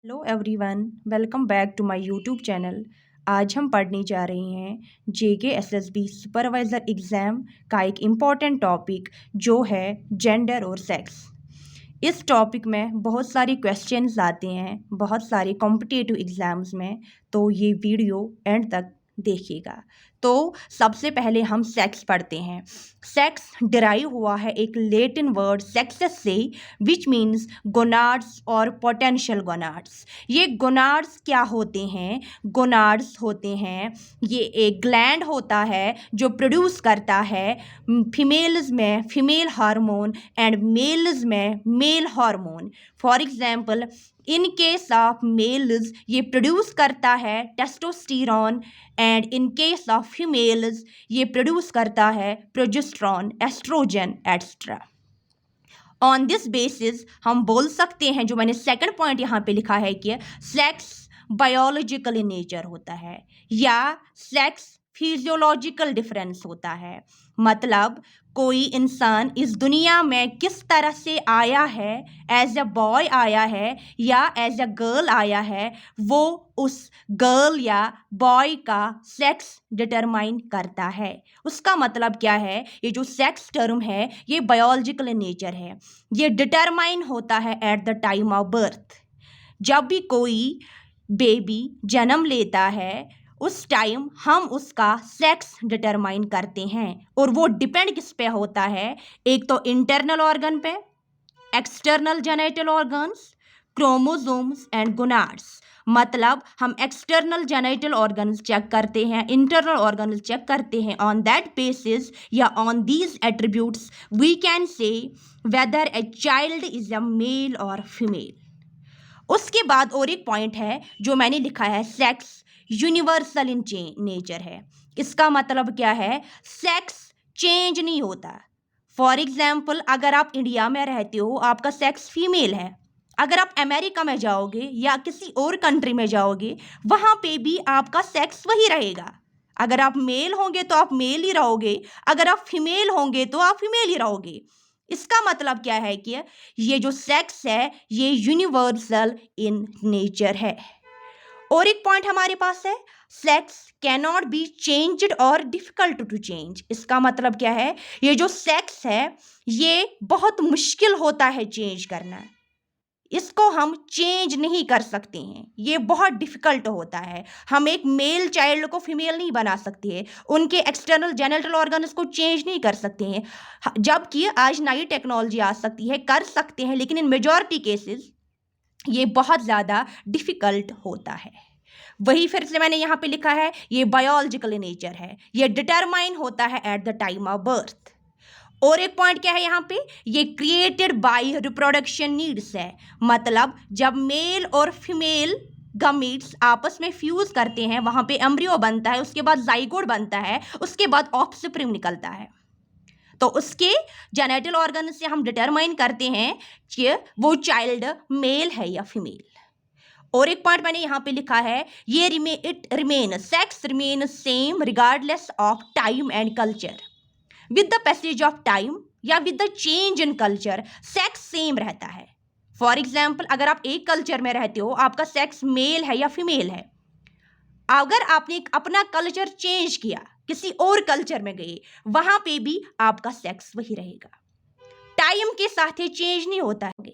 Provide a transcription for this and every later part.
Hello everyone, welcome back to my YouTube channel. आज हम पढ़ने जा रहे हैं जेके एसएसबी सुपरवाइज़र एग्ज़ाम का एक इम्पॉर्टेंट टॉपिक जो है जेंडर और सेक्स। इस टॉपिक में बहुत सारी क्वेश्चंस आते हैं बहुत सारे कॉम्पिटिटिव एग्ज़ाम्स में, तो ये वीडियो एंड तक देखिएगा। तो सबसे पहले हम सेक्स पढ़ते हैं। सेक्स डिराइव हुआ है एक लैटिन वर्ड सेक्सस से, विच मीन्स गोनाड्स और पोटेंशियल गोनाड्स। ये गोनाड्स क्या होते हैं? गोनाड्स होते हैं, ये एक ग्लैंड होता है जो प्रोड्यूस करता है फीमेल्स में फीमेल हार्मोन एंड मेल्स में male hormone. For example, in case of males ये प्रोड्यूस करता है testosterone and in case of females ये प्रोड्यूस करता है progesterone, oestrogen et cetera. On this basis हम बोल सकते हैं, जो मैंने सेकंड पॉइंट यहाँ पे लिखा है कि सेक्स बायोलॉजिकल इन नेचर होता है या सेक्स फिजियोलॉजिकल डिफरेंस होता है। मतलब कोई इंसान इस दुनिया में किस तरह से आया है, एज अ बॉय आया है या एज अ गर्ल आया है, वो उस गर्ल या बॉय का सेक्स डिटरमाइन करता है। उसका मतलब क्या है? ये जो सेक्स टर्म है ये बायोलॉजिकल इन नेचर है। ये डिटरमाइन होता है at the time of birth. जब भी कोई बेबी जन्म लेता है उस टाइम हम उसका सेक्स डिटरमाइन करते हैं, और वो डिपेंड किस पे होता है? एक तो इंटरनल ऑर्गन पे, external genital organs, chromosomes and gonads. मतलब हम एक्सटर्नल जेनिटल ऑर्गन्स चेक करते हैं, इंटरनल ऑर्गन्स चेक करते हैं। ऑन दैट बेसिस या on these attributes we can say whether a child is a male और फीमेल। उसके बाद और एक पॉइंट है जो मैंने लिखा है, सेक्स यूनिवर्सल इन नेचर है। इसका मतलब क्या है? सेक्स चेंज नहीं होता। फॉर एग्जाम्पल, अगर आप इंडिया में रहते हो आपका सेक्स फीमेल है, अगर आप अमेरिका में जाओगे या किसी और कंट्री में जाओगे वहाँ पे भी आपका सेक्स वही रहेगा। अगर आप मेल होंगे तो आप मेल ही रहोगे, अगर आप फीमेल होंगे तो आप फीमेल ही रहोगे। इसका मतलब क्या है कि ये जो सेक्स है ये यूनिवर्सल इन नेचर है। और एक पॉइंट हमारे पास है, सेक्स कैनॉट बी चेंज्ड और डिफिकल्ट टू चेंज। इसका मतलब क्या है? ये जो सेक्स है ये बहुत मुश्किल होता है चेंज करना, इसको हम चेंज नहीं कर सकते हैं, ये बहुत डिफिकल्ट होता है। हम एक मेल चाइल्ड को फीमेल नहीं बना सकते हैं, उनके एक्सटर्नल जेनिटल ऑर्गन्स को चेंज नहीं कर सकते हैं, जबकि आज नई टेक्नोलॉजी आ सकती है, कर सकते हैं, लेकिन इन मेजॉरिटी केसेस ये बहुत ज़्यादा डिफिकल्ट होता है। वही फिर से मैंने यहाँ पे लिखा है, ये बायोलॉजिकल नेचर है, ये डिटरमाइन होता है at the time of birth. और एक पॉइंट क्या है यहाँ पे, ये क्रिएटेड बाय रिप्रोडक्शन नीड्स है। मतलब जब मेल और फीमेल गमीट्स आपस में फ्यूज करते हैं वहाँ पे एम्ब्रियो बनता है, उसके बाद जाइगोट बनता है, उसके बाद ऑफस्प्रिंग निकलता है। तो उसके जेनेटल ऑर्गन से हम डिटरमाइन करते हैं कि वो चाइल्ड मेल है या फीमेल। और एक पॉइंट मैंने यहाँ पे लिखा है, ये it remain sex remain same regardless of time and culture. With the passage of time या with the change in culture sex same रहता है। फॉर एग्जाम्पल, अगर आप एक कल्चर में रहते हो आपका सेक्स मेल है या फीमेल है, अगर आपने अपना कल्चर चेंज किया किसी और कल्चर में गए वहां पे भी आपका सेक्स वही रहेगा, टाइम के साथ ये चेंज नहीं होता है।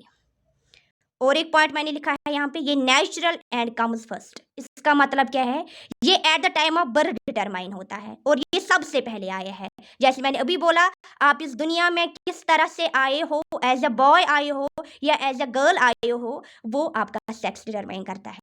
और एक पॉइंट मैंने लिखा है यहाँ पे, ये नेचुरल एंड कम्स फर्स्ट। इसका मतलब क्या है? ये at the time of birth determine होता है और ये सबसे पहले आया है। जैसे मैंने अभी बोला, आप इस दुनिया में किस तरह से आए हो, एज अ बॉय आए हो या एज अ गर्ल आए हो, वो आपका सेक्स डिटरमाइन करता है।